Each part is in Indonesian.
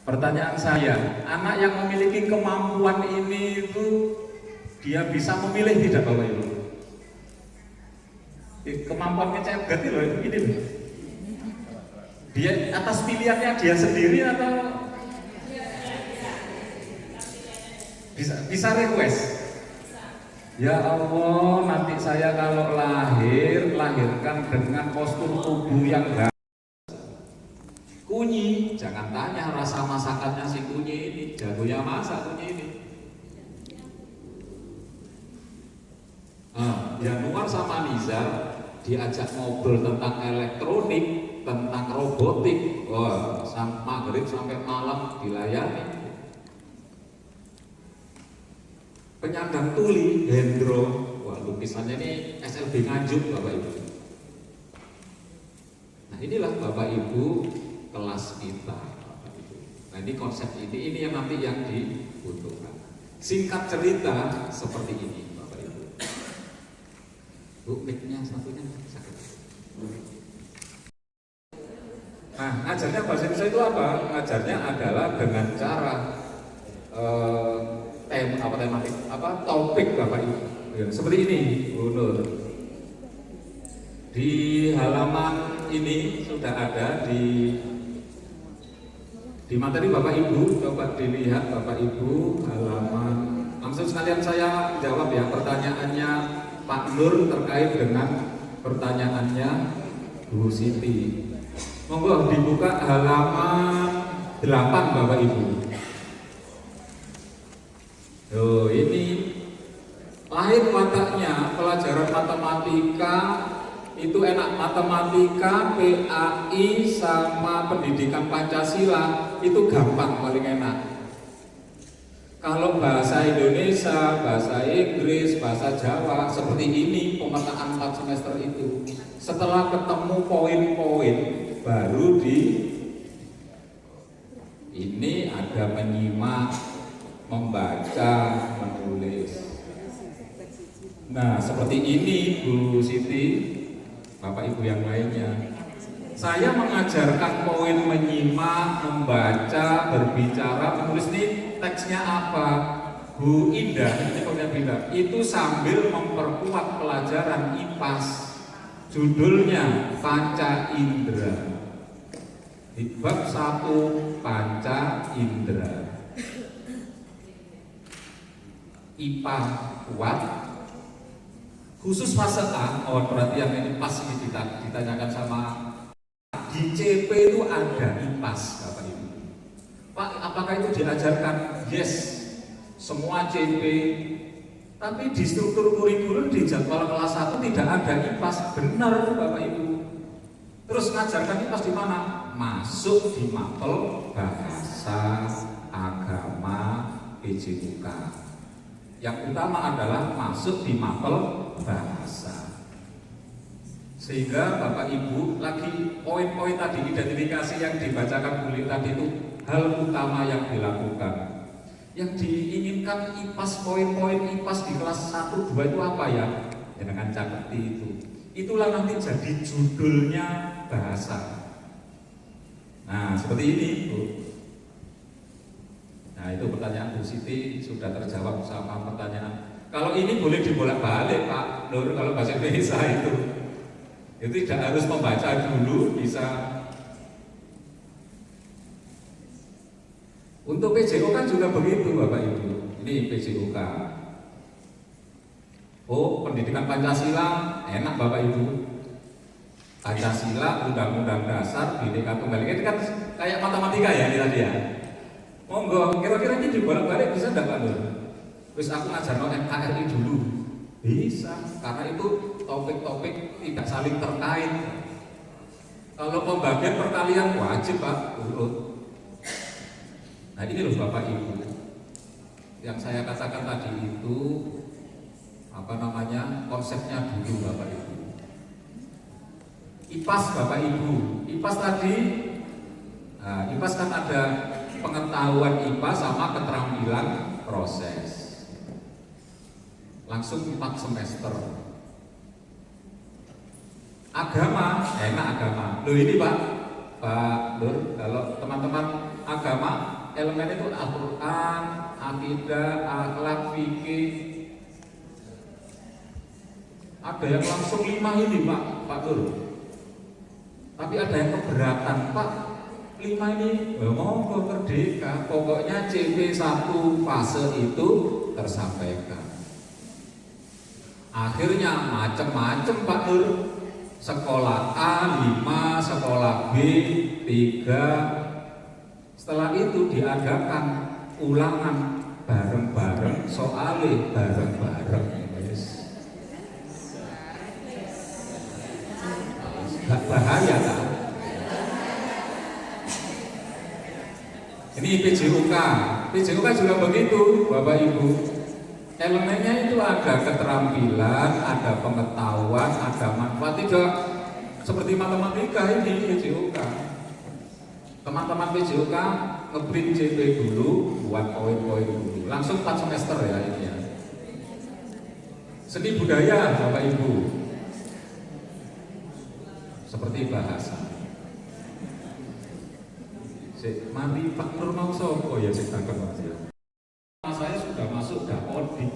Pertanyaan saya, anak yang memiliki kemampuan ini itu dia bisa memilih tidak Bapak Ibu? Kemampuannya cerdas loh ini loh. Dia atas pilihannya dia sendiri atau bisa request? Ya Allah, nanti saya kalau lahirkan dengan postur tubuh yang kunyi, jangan tanya rasa masakannya si kunyi ini, jagonya masak kunyi ini. Januar sama Nizar diajak ngobrol tentang elektronik, tentang robotik, wah, maghrib sampai malam dilayani. Penyandang tuli, Hendro, wah lukisannya ini SLB Nganjuk Bapak Ibu. Nah inilah Bapak Ibu kelas kita. Nah ini konsep ini yang nanti yang dibutuhkan. Singkat cerita seperti ini Bapak Ibu. Bu, mic-nya satunya sakit. Nah ngajarnya bahasa Indonesia itu apa? Ngajarnya adalah dengan cara topik Bapak Ibu. Ya, seperti ini Bu Nur. Di halaman ini sudah ada di materi Bapak Ibu, coba dilihat Bapak Ibu halaman. Langsung sekalian saya jawab ya pertanyaannya Pak Nur terkait dengan pertanyaannya Bu Siti. Monggo dibuka halaman 8 Bapak Ibu. Oh, ini lahir wataknya pelajaran matematika itu enak, matematika, PAI sama pendidikan Pancasila itu gampang, paling enak. Kalau bahasa Indonesia, bahasa Inggris, bahasa Jawa seperti ini pemetaan 4 semester itu. Setelah ketemu poin-poin baru ini ada menyimak, membaca, menulis. Nah, seperti ini Bu Siti, Bapak Ibu yang lainnya. Saya mengajarkan poin menyimak, membaca, berbicara, menulis ini teksnya apa? Bu Indah, ini poinnya Indah. Itu sambil memperkuat pelajaran IPAS. Judulnya Panca Indera. Di bab 1 Panca Indera. IPA kuat khusus fase A. Oh berarti yang ini pas ini ditanyakan sama di CP itu ada IPAS Bapak Ibu. Pak apakah itu diajarkan? Yes, semua CP, tapi di struktur kurikulum di jadwal kelas 1 tidak ada IPAS. Benar Bapak Ibu. Terus ngajarkan IPAS di mana? Masuk di mapel bahasa, agama, PJUK. Yang utama adalah masuk di mapel bahasa. Sehingga Bapak Ibu lagi poin-poin tadi identifikasi yang dibacakan Bu tadi itu hal utama yang dilakukan. Yang diinginkan IPAS, poin-poin IPAS di kelas 1, 2 itu apa ya? Dengan caketi itu. Itulah nanti jadi judulnya bahasa. Nah seperti ini Bu. Nah itu pertanyaan Bu Siti sudah terjawab sama pertanyaan. Kalau ini boleh dibolak-balik Pak Nur, kalau bahasa Indonesia itu tidak harus membaca dulu, bisa. Untuk PJOK kan juga begitu Bapak Ibu. Ini PJOK. Oh pendidikan Pancasila enak Bapak Ibu. Pancasila, Undang-Undang Dasar, Bhinneka Tunggal Ika, itu kan kayak matematika ya ini tadi ya. Monggo, kira-kira ini dibolak-balik bisa enggak Pak Nur? Terus aku ngajar NKRI dulu. Bisa, karena itu topik-topik tidak saling terkait. Kalau pembagian perkalian wajib Pak, urut. Nah ini loh Bapak Ibu. Yang saya katakan tadi itu konsepnya dulu Bapak Ibu. IPAS Bapak Ibu. IPAS tadi, nah, IPAS kan ada pengetahuan IPA sama keterampilan proses. Langsung 4 semester. Agama, enak agama. Loh ini Pak Nur, kalau teman-teman agama elemen itu Al-Quran, akidah, akhlak, fikih. Ada yang langsung 5 ini Pak Nur. Tapi ada yang keberatan, Pak 5 ini monggo merdeka. Pokoknya CP1 fase itu tersampaikan. Akhirnya macam-macam Pak Nur. Sekolah A 5, sekolah B 3. Setelah itu diadakan ulangan bareng-bareng, soalnya bareng-bareng. Gak bahaya kan? Ini PJOK. PJOK juga begitu, Bapak Ibu. Elemennya itu ada keterampilan, ada pengetahuan, ada manfaat. Juga seperti matematika ini PJOK. Teman-teman PJOK nge-print CP dulu, buat poin-poin dulu. Langsung 4 semester ya ini ya. Seni budaya Bapak Ibu. Seperti bahasa. Mari Pak Nur mau sopo ya ceritakan Mas ya. Saya sudah masuk Dapodik.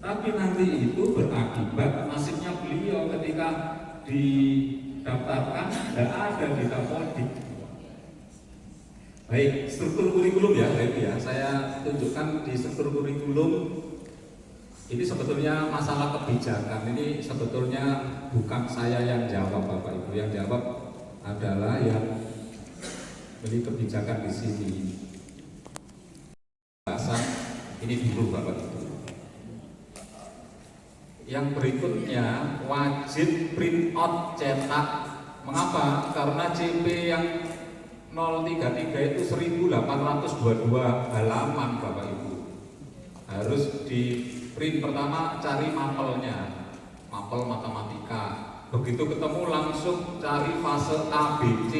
Tapi nanti itu berakibat nasibnya beliau ketika didaftarkan tidak ada di Dapodik. Baik, struktur kurikulum ya, baik ya. Saya tunjukkan di struktur kurikulum. Ini sebetulnya masalah kebijakan. Ini sebetulnya bukan saya yang jawab, Bapak Ibu. Yang jawab adalah yang beli kebijakan di sini. Bahasan ini dulu, Bapak Ibu. Yang berikutnya wajib print out cetak. Mengapa? Karena CP yang 033 itu 1822 halaman Bapak Ibu. Harus di print pertama, cari mapelnya, mapel matematika. Begitu ketemu langsung cari fase ABC,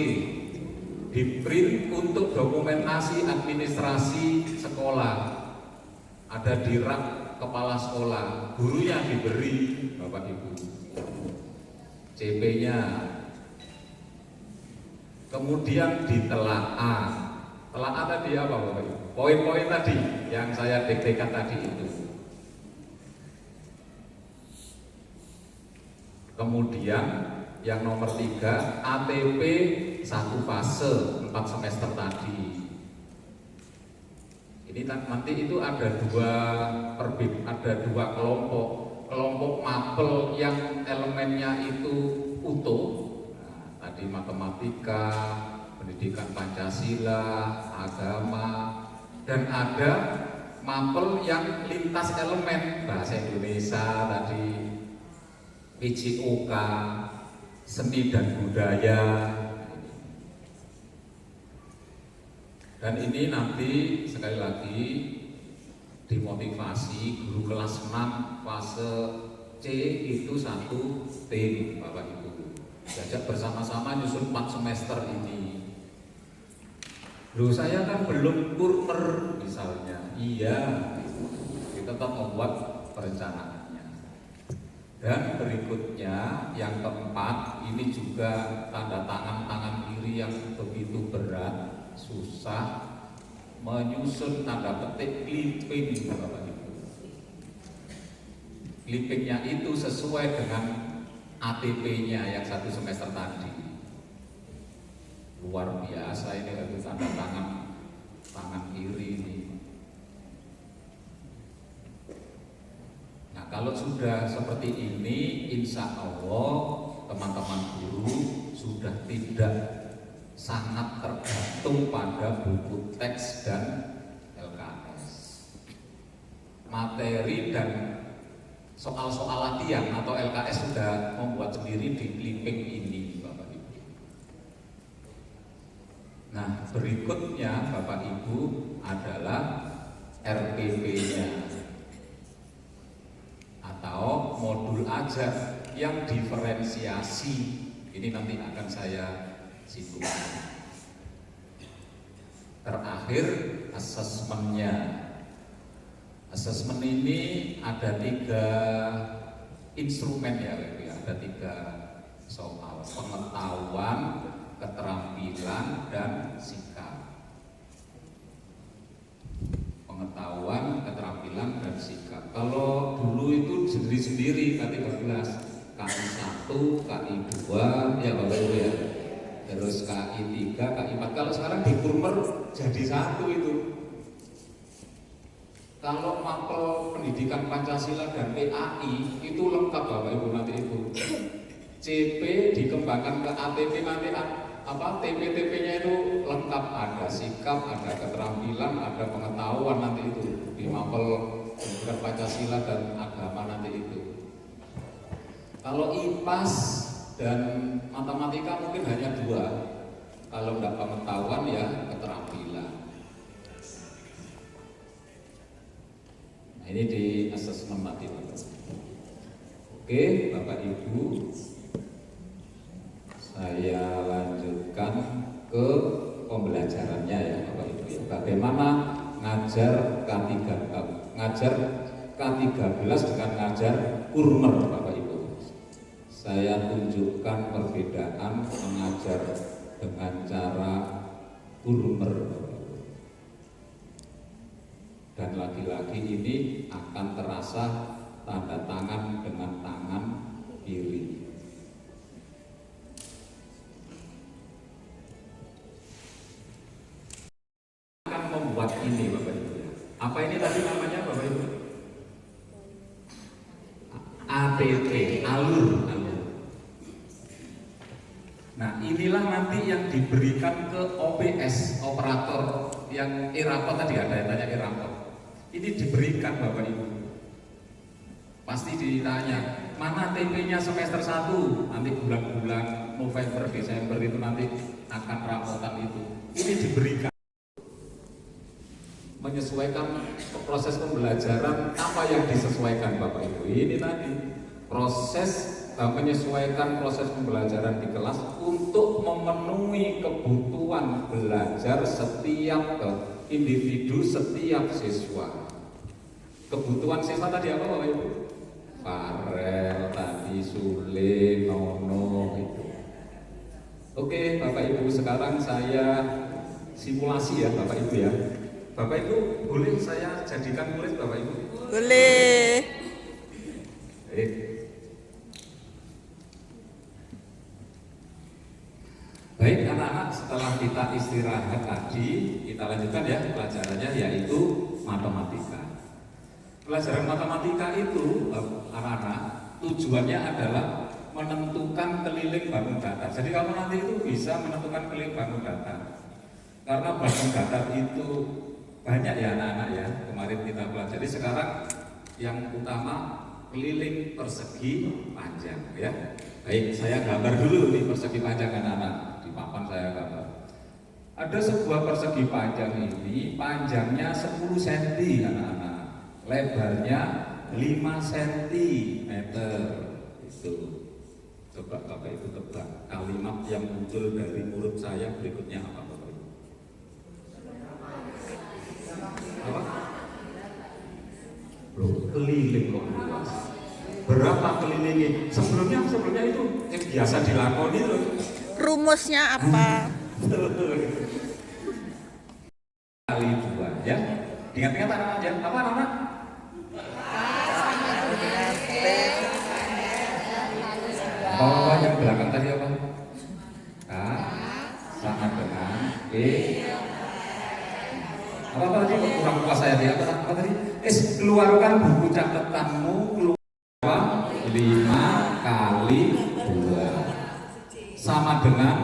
di print untuk dokumentasi administrasi sekolah. Ada di rak kepala sekolah, gurunya diberi Bapak Ibu CP-nya. Kemudian ditelaah. Telaah tadi apa Bapak Ibu? Poin-poin tadi yang saya dek-dekan tadi itu. Kemudian yang nomor 3, ATP 1 fase 4 semester tadi. Ini nanti itu ada dua kelompok. Kelompok mapel yang elemennya itu utuh. Tadi matematika, pendidikan Pancasila, agama, dan ada mapel yang lintas elemen, bahasa Indonesia tadi, PJOK, seni dan budaya. Dan ini nanti sekali lagi dimotivasi guru kelas 6 fase C itu 1 tim Bapak Ibu. Diajak bersama-sama nyusun 4 semester ini. Loh saya kan belum kurmer misalnya. Iya, kita tetap membuat perencanaannya. Dan berikutnya yang keempat, ini juga tanda tangan kiri yang begitu berat, susah, menyusun tanda petik clipping Bapak Ibu. Clippingnya itu sesuai dengan ATP-nya yang 1 semester tadi. Luar biasa ini, itu tanda tangan kiri ini. Nah kalau sudah seperti ini, insya Allah teman-teman guru sudah tidak sangat tergantung pada buku teks dan LKS. Materi dan soal-soal latihan atau LKS sudah membuat sendiri di clipping ini Bapak Ibu. Nah berikutnya Bapak Ibu adalah RPP-nya atau modul ajar yang diferensiasi. Ini nanti akan saya singgung. Terakhir asesmennya. Asesmen ini ada 3 instrumen ya, ada 3 soal: pengetahuan, keterampilan, dan sikap. KI 2 ya Bapak Ibu ya, terus KI 3, KI 4. Kalau sekarang di Kurmer jadi satu itu. Kalau mapel pendidikan Pancasila dan PAI itu lengkap Bapak Ibu nanti itu. CP dikembangkan ke ATP nanti apa TP-TP-nya itu lengkap, ada sikap, ada keterampilan, ada pengetahuan nanti itu di mapel pendidikan Pancasila dan agama nanti itu. Kalau IPAS dan matematika mungkin hanya 2. Kalau tidak pengetahuan ya keterampilan. Nah, ini di asesmen nanti. Oke, Bapak Ibu, saya lanjutkan ke pembelajarannya ya Bapak Ibu. Bagaimana ngajar K13 dengan ngajar Kurmer Bapak Ibu. Saya tunjukkan perbedaan mengajar dengan cara Kurmer Bapak Ibu. Dan lagi-lagi ini akan terasa tanda tangan dengan tangan kiri. Akan membuat ini Bapak Ibu. Apa ini tadi namanya Bapak Ibu? APT, alur. Nah inilah nanti yang diberikan ke OPS, operator yang e-rapor tadi, ada yang tanya e-rapor. Ini diberikan Bapak Ibu. Pasti ditanya, mana TP-nya semester 1? Nanti bulan-bulan November, Desember itu nanti akan rapotan itu. Ini diberikan. Menyesuaikan proses pembelajaran, apa yang disesuaikan Bapak Ibu? Ini tadi proses menyesuaikan proses pembelajaran di kelas untuk memenuhi kebutuhan belajar setiap individu, setiap siswa. Kebutuhan siswa tadi apa Bapak Ibu? Farel, tadi Sule, Nono itu. Oke Bapak Ibu, sekarang saya simulasi ya Bapak Ibu ya. Bapak Ibu boleh saya jadikan murid Bapak Ibu? Boleh. Baik anak-anak, setelah kita istirahat tadi, kita lanjutkan ya pelajarannya, yaitu matematika. Pelajaran matematika itu anak-anak tujuannya adalah menentukan keliling bangun datar. Jadi kamu nanti itu bisa menentukan keliling bangun datar. Karena bangun datar itu banyak ya anak-anak ya. Kemarin kita pelajari, sekarang yang utama keliling persegi panjang ya. Baik, saya gambar dulu nih persegi panjang anak-anak. Di papan saya gambar. Ada sebuah persegi panjang ini, panjangnya 10 cm anak-anak, lebarnya 5 cm. Itu coba Bapak Ibu tebak kalimat yang muncul dari mulut saya berikutnya apa Bapak Ibu? Apa? Loh, keliling kok luas. Berapa kelilingnya? Sebelumnya itu yang biasa dilakoni loh. Rumusnya apa? Kali 2 ya. Ingat-ingat anak-anak ya. Apa anak-anak? Oh, yang belakang tadi apa? K sama dengan E. Apa tadi? Kurang puas saya dia. Apa tadi? Keluarkan buku catatanmu, keluar 5 kali 2 sama dengan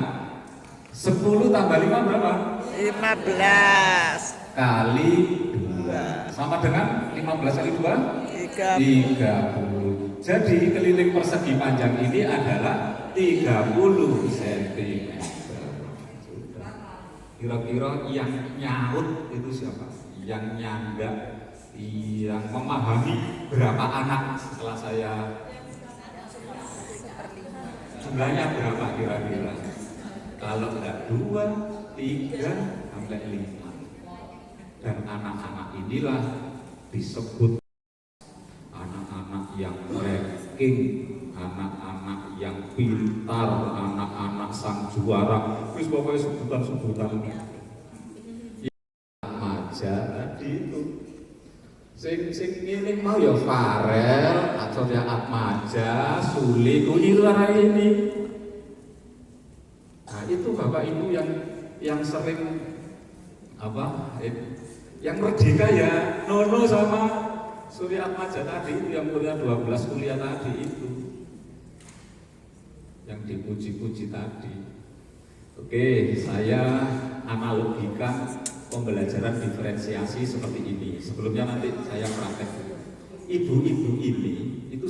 10 tambah 5 berapa? 15 kali 2 sama dengan 15 kali 2? 30. Jadi keliling persegi panjang ini adalah 30 cm. Kira-kira yang nyaut itu siapa? Yang nyangga, yang memahami berapa anak setelah saya jumlahnya berapa kira-kira? Kalau enggak 2, 3, sampai 5. Dan anak-anak inilah disebut anak-anak yang ranking, anak-anak yang pintar, anak-anak sang juara. Terus pokoknya sebutan-sebutan remaja tadi itu. Sing ini mau ya Farel, Surya Atmaja, Suli, Kulilah ini. Nah itu Bapak Ibu yang sering apa? Yang merdeka ya Nono sama Surya Atmaja tadi itu yang kuliah 12 kuliah tadi itu. Yang dipuji-puji tadi. Oke, saya analogikan pembelajaran diferensiasi seperti ini. Sebelumnya nanti saya praktek. Ibu-ibu ini itu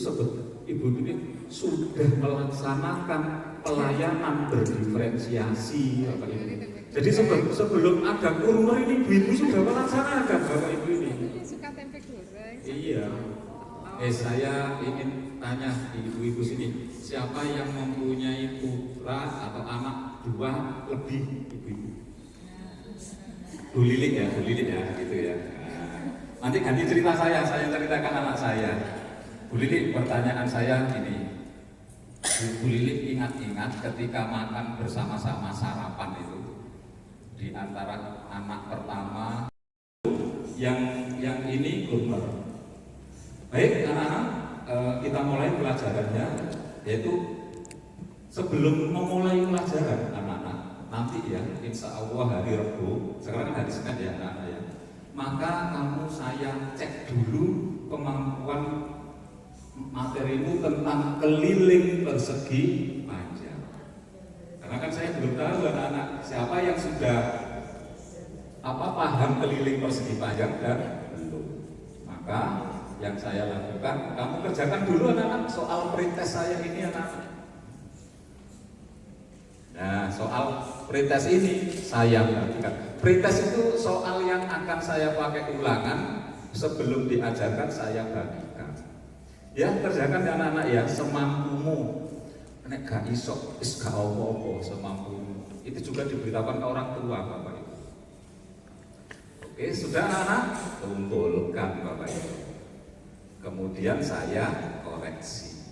ibu ini sudah melaksanakan pelayanan berdiferensiasi, Bapak Ibu. Jadi sebelum ada kurma ini ibu-ibu sudah melaksanakan, Bapak Ibu ini. Suka tempe goreng. Iya. Saya ingin tanya di ibu-ibu sini, siapa yang mempunyai putra atau anak 2 lebih ibu-ibu? Bu Lilik ya, gitu ya. Nanti ganti cerita saya ceritakan anak saya. Bu Lilik, pertanyaan saya gini, Bu Lilik ingat-ingat ketika makan bersama-sama sarapan itu, di antara anak pertama yang ini Gulmer. Baik anak-anak, kita mulai pelajarannya, yaitu sebelum memulai pelajaran anak-anak, nanti ya, insya Allah hari Rabu, sekarang hari Senin ya anak-anak ya, maka kamu saya cek dulu kemampuan materimu tentang keliling persegi panjang. Karena kan saya belum tahu anak-anak siapa yang sudah paham keliling persegi panjang dan belum. Maka yang saya lakukan, kamu kerjakan dulu anak-anak soal pretest saya ini anak-anak. Nah, soal pretest ini saya perhatikan. Pretest itu soal yang akan saya pakai ulangan sebelum diajarkan saya bagikan. Ya, kerjakan ya anak-anak ya semampumu. Nek gak iso, is gak apa-apa semampumu. Itu juga diberitakan ke orang tua, Bapak Ibu. Oke, sudah anak-anak? Kumpulkan Bapak Ibu. Kemudian saya koreksi.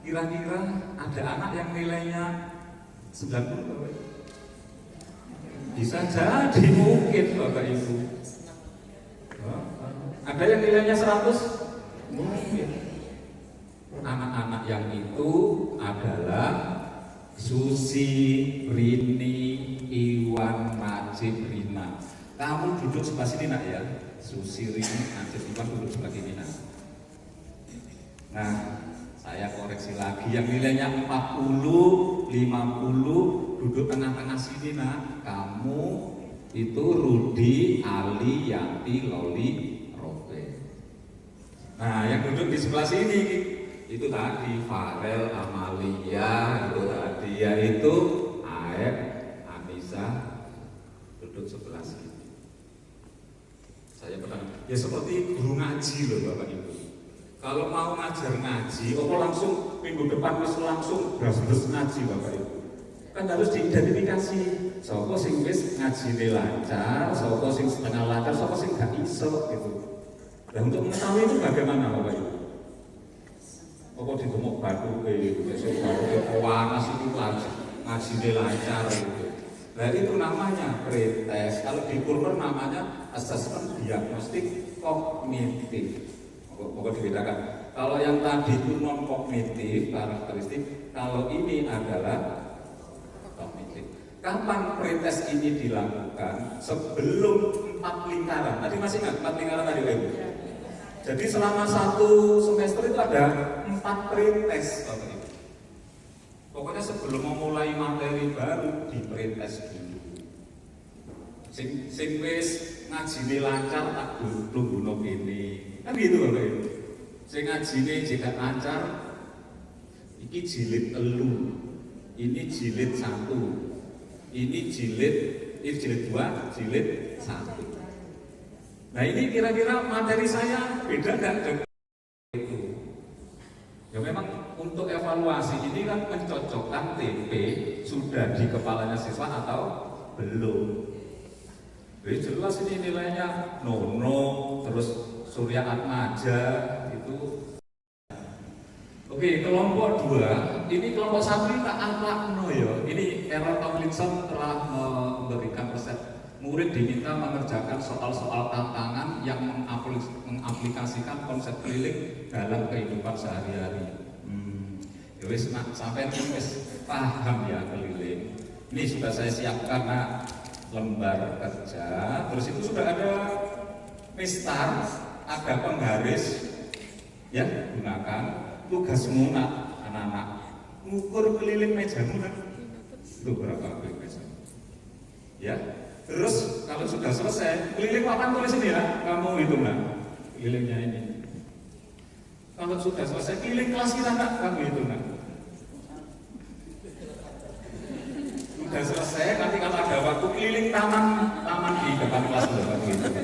Kira-kira ada anak yang nilainya 90 Bapak Ibu? Bisa jadi mungkin Bapak Ibu. Ada yang nilainya 100? Mungkin. Anak-anak yang itu adalah Susi, Rini, Iwan, Najib, Rina. Kamu duduk sebelah sini nak ya. Susi, Rini, Najib, Iwan duduk sebelah sini nak. Nah, saya koreksi lagi yang nilainya 40, 50 duduk tengah-tengah sini nak. Kamu itu Rudi, Ali, Yanti, Loli, Robe. Nah, yang duduk di sebelah sini itu tadi Farel, Amalia, itu tadi yaitu Aep, Anissa duduk sebelah sini. Saya pernah ya seperti guru ngaji loh Bapak Ibu. Kalau mau ngajar ngaji, langsung minggu depan langsung beres ngaji Bapak Ibu. Kan harus diidentifikasi. Sopo sing wis ngajine lancar, sopo sing setengah lancar, sopo sing gak iso gitu. Dan untuk mengetahui itu bagaimana Bapak Ibu? Apa digomok batu besok batu panas itu ngajine lancar gitu. Nah itu namanya pretest. Kalau di Kurmer namanya assessment diagnostik kognitif. Pokoknya dibedakan. Kalau yang tadi itu non kognitif karakteristik, kalau ini adalah kognitif. Kapan pretest ini dilakukan? Sebelum 4 lingkaran. Tadi masih ingat 4 lingkaran tadi Ibu? Jadi selama 1 semester itu ada 4 pretest Bapak Ibu. Pokoknya sebelum memulai materi baru di pretest dulu. Sing wis ngajine lancar tak dulu ini. Kan gitu Bapak Ibu. Sing ngajine jika lancar iki jilid 3. Ini jilid 1. Ini jilid 2, jilid 1. Nah ini kira-kira materi saya beda nggak itu? Ya memang untuk evaluasi ini kan mencocokkan TP sudah di kepalanya siswa atau belum. Jadi jelas ini nilainya Nono, terus Surya Atmaja itu. Oke, kelompok 2, ini kelompok 1 ini tak angka no ya. Ini Errol Tomlinson telah memberikan resep murid diminta mengerjakan soal-soal tantangan yang mengaplikasikan konsep keliling dalam kehidupan sehari-hari. Ya wis sampai wis paham ya keliling. Ini sudah saya siapkan lembar kerja. Terus itu sudah ada mistar, ada penggaris. Ya, gunakan tugasmu anak-anak ngukur keliling mejamu itu berapa keliling meja. Ya, terus kalau sudah selesai keliling papan tulis ini ya, kamu hitung kelilingnya ini. Kalau sudah selesai keliling kelas kita kamu hitung Sudah selesai, nanti kalau ada waktu keliling taman di depan kelas kamu hitung.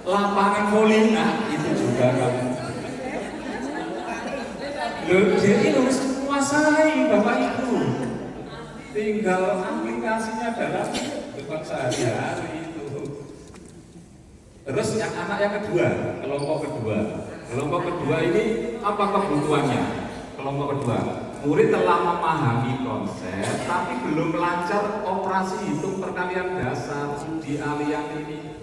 Lapangan voli itu juga kamu. Jadi harus menguasai Bapak Ibu. Tinggal aplikasinya dalam kehidupan sehari-hari itu. Terus yang anak yang kedua, kelompok kedua ini apa kebutuhannya? Kelompok kedua, murid telah memahami konsep, tapi belum lancar operasi hitung perkalian dasar, studi alian ini.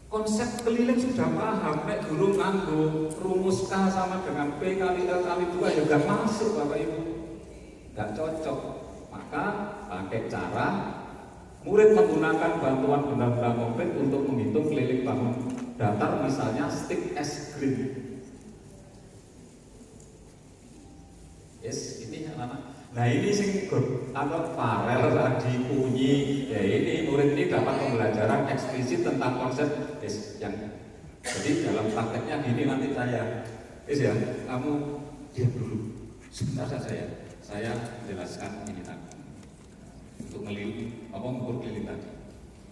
Konsep keliling sudah paham, nek guru nganggo rumus K sama dengan P kali L kali 2 ya gak masuk Bapak Ibu, gak cocok. Maka pakai cara murid menggunakan bantuan benda-benda konkret untuk menghitung keliling bangun datar, misalnya stick es krim. Yes, ini anak. Nah ini sing Farel tadi Punyi, ya ini murid ini dapat pembelajaran eksplisit tentang konsep yang jadi dalam prakteknya gini nanti ya kamu diam dulu sebentar saja ya, saya jelaskan ini tadi untuk mengukur keliling tadi.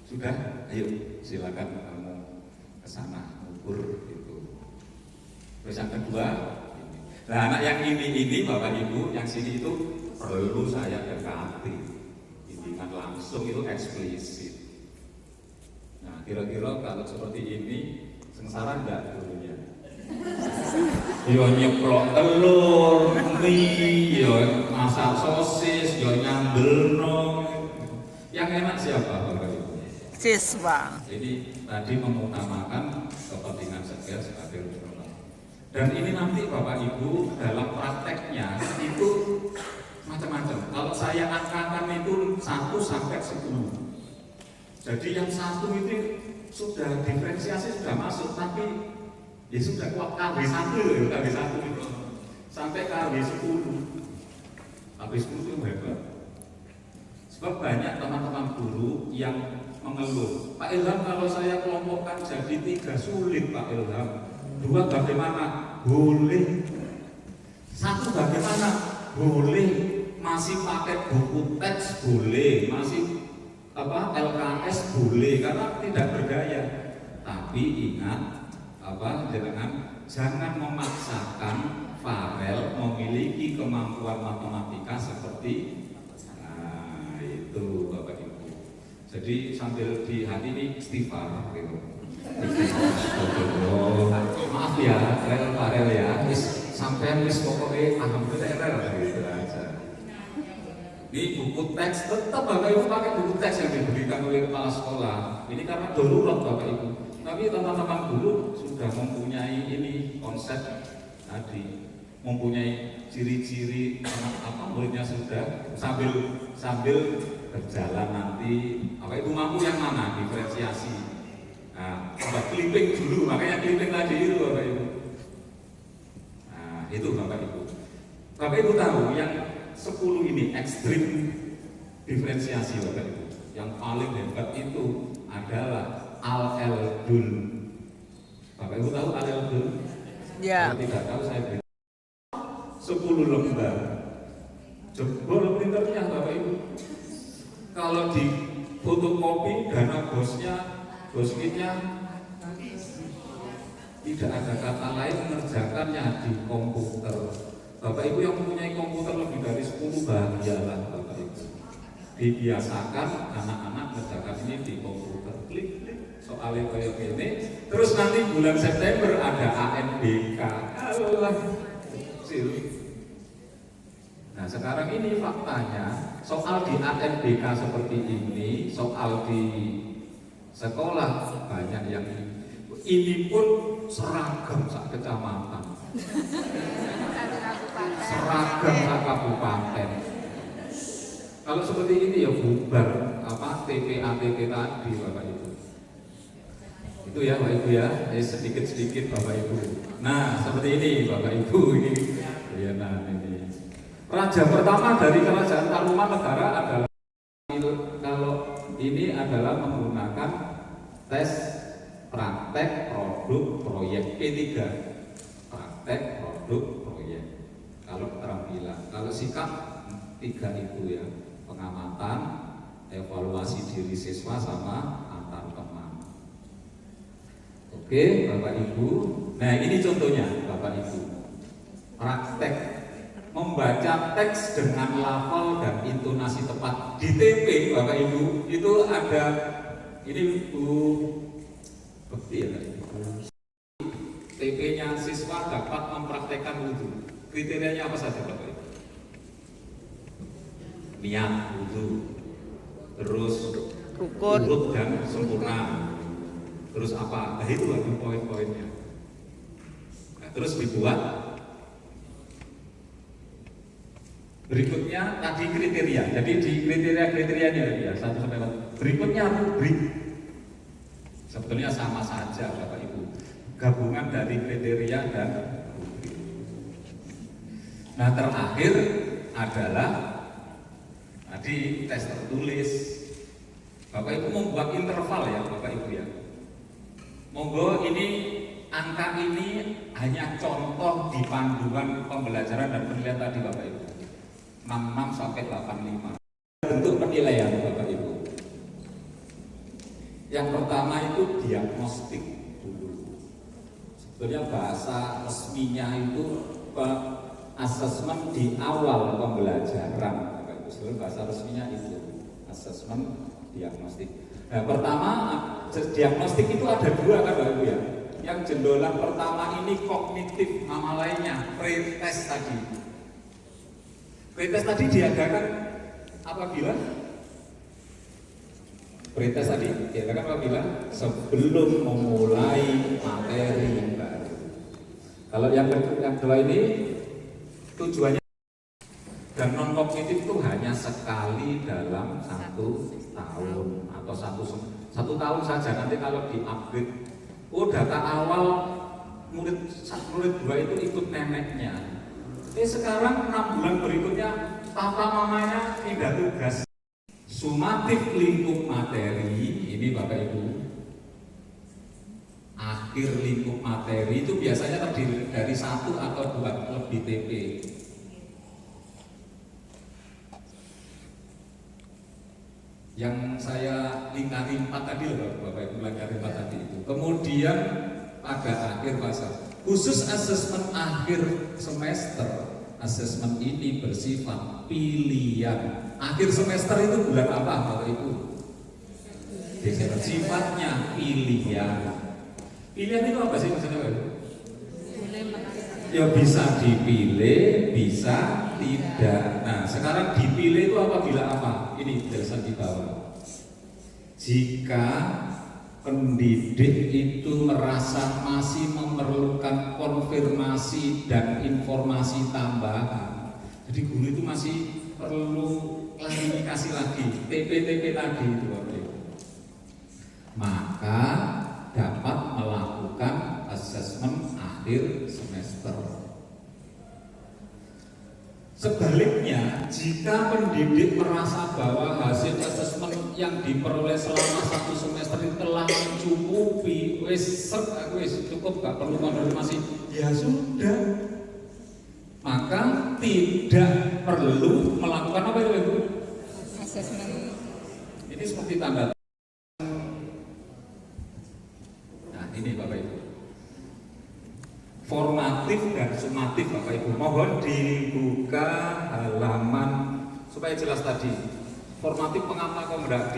Sudah, ayo silakan kamu ke sana mengukur itu. Terus yang kedua, nah anak yang ini Bapak Ibu yang sini itu perlu saya dekati, bimbingan langsung itu eksplisit. Nah kira-kira kalau seperti ini sengsara enggak gurunya? Yo nyeplok telur, mie, yo masak sosis, yo nyambelno. Yang enak siapa Bapak Ibu? Siswa. Jadi tadi mengutamakan kepentingan sekian sebagai rujukan. Dan ini nanti Bapak Ibu dalam prakteknya itu macam-macam. Kalau saya angkakan itu 1 sampai 10. Jadi yang 1 itu sudah diferensiasi sudah masuk, tapi ya sudah kuat KW1 loh, KW1 itu sampai KW10. KW10 itu hebat. Sebab banyak teman-teman guru yang mengeluh, Pak Ilham kalau saya kelompokkan jadi 3 sulit Pak Ilham. 2 bagaimana? Boleh. 1 bagaimana? Boleh. Masih pakai buku teks boleh, masih LKS boleh karena tidak berdaya. Tapi ingat jangan memaksakan Farel memiliki kemampuan matematika seperti itu Bapak Ibu. Jadi sambil di hati ini istighfar gitu. Maaf ya, Farel ya, sampai pokoknya alhamdulillah gitu aja. Ini buku teks, tetap Bapak Ibu pakai buku teks yang diberikan oleh kepala sekolah. Ini karena darurat Bapak Ibu. Tapi teman-teman guru sudah mempunyai ini konsep tadi, mempunyai ciri-ciri muridnya sudah sambil berjalan nanti apa itu mampu yang mana diferensiasi. Nah, clipping dulu, makanya clipping tadi itu Bapak Ibu. Nah, itu Bapak Ibu. Bapak Ibu tahu yang 10 ini ekstrim diferensiasi Bapak Ibu. Yang paling hebat itu adalah Al-Eldul. Bapak Ibu tahu Al-Eldul? Ya. Kalau tidak tahu saya beri 10 lembar. Jebol printernya Bapak Ibu. Kalau di fotokopi dana bosnya tidak ada kata lain mengerjakannya di komputer. Bapak Ibu yang mempunyai komputer lebih dari 10 bahagialah Bapak Ibu. Dibiasakan anak-anak mengerjakan ini di komputer. Klik soalnya kayak gini. Terus nanti bulan September ada ANBK. Allah. Nah Nah sekarang ini faktanya soal di ANBK seperti ini, soal di sekolah banyak yang ini pun seragam sak kecamatan, Satu kabupaten. seragam sak kabupaten. Kalau seperti ini ya bubar apa TPATP tadi Bapak Ibu. Itu ya Bapak Ibu ya, sedikit-sedikit Bapak Ibu. Nah seperti ini Bapak Ibu ini. Ya, nah ini. Raja pertama dari kerajaan Tarumanegara adalah, kalau ini adalah menggunakan tes praktek produk proyek P3. Praktek produk proyek. Kalau keterampilan, kalau sikap 3 itu ya, pengamatan, evaluasi diri siswa sama antar teman. Oke Bapak Ibu. Nah ini contohnya Bapak Ibu. Praktek membaca teks dengan lafal dan intonasi tepat di TP Bapak Ibu itu ada ini Bu bukti ya Ibu. TP-nya siswa dapat mempraktekkan wudhu. Kriterianya apa saja Bapak Ibu? Niat wudhu, terus Rukun. urut dan sempurna, terus apa? Nah itu lagi poin-poinnya. Nah, terus dibuat. Berikutnya tadi kriteria. Jadi di kriteria-kriterianya ya 1 sampai 4. Berikutnya rubrik. Sebetulnya sama saja Bapak Ibu. Gabungan dari kriteria dan rubrik. Nah terakhir adalah tadi tes tertulis. Bapak Ibu membuat interval ya Bapak Ibu ya. Monggo ini angka ini hanya contoh di panduan pembelajaran dan penilaian tadi Bapak Ibu. 66 sampai 85. Bentuk penilaian Bapak Ibu. Yang pertama itu diagnostik dulu. Sebetulnya bahasa resminya itu asesmen di awal pembelajaran Bapak Ibu. Sebetulnya bahasa resminya itu asesmen diagnostik. Nah, pertama diagnostik itu ada 2 kan Bapak Ibu ya. Yang jendolan pertama ini kognitif, nama lainnya pretest tadi. Pretest tadi diadakan apabila pretest tadi diadakan apabila sebelum memulai materi baru. Kalau yang kedua ini tujuannya dan non kognitif itu hanya sekali dalam 1 tahun atau satu tahun saja. Nanti kalau di-upgrade, data awal murid 2 itu ikut neneknya. Sekarang 6 bulan berikutnya tata namanya pindah tugas. Sumatif lingkup materi ini Bapak Ibu. Akhir lingkup materi itu biasanya terdiri dari 1 atau 2 lebih TP. Yang saya lingkari 4 tadi loh Bapak Ibu, lingkari 4 tadi itu. Kemudian pada akhir fase khusus asesmen akhir semester, asesmen ini bersifat pilihan. Akhir semester itu bulan apa Bapak Ibu? Desember. Sifatnya pilihan. Pilihan itu apa sih maksudnya Bapak Ibu? Ya bisa dipilih, bisa tidak. Nah sekarang dipilih itu apabila apa? Ini jelasan di bawah. Jika pendidik itu merasa masih memerlukan konfirmasi dan informasi tambahan. Jadi guru itu masih perlu klarifikasi lagi, TP-TP tadi itu Bapak Ibu. Maka dapat melakukan asesmen akhir semester. Sebaliknya, jika pendidik merasa bahwa hasil asesmen yang diperoleh selama 1 semester itu telah mencukupi, wis cukup, gak perlu konfirmasi, ya sudah, maka tidak perlu melakukan apa itu Ibu? Asesmen. Ini seperti tanda. Nah ini Bapak Ibu. Formatif dan sumatif Bapak Ibu. Mohon dibuka halaman supaya jelas tadi. Formatif pengapa kok tidak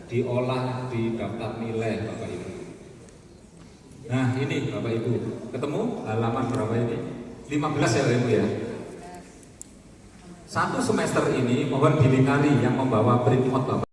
diolah di daftar nilai Bapak Ibu. Nah ini Bapak Ibu, ketemu halaman berapa ini? 15 ya Bapak Ibu ya. Satu semester ini mohon dilingkari yang membawa print out Bapak.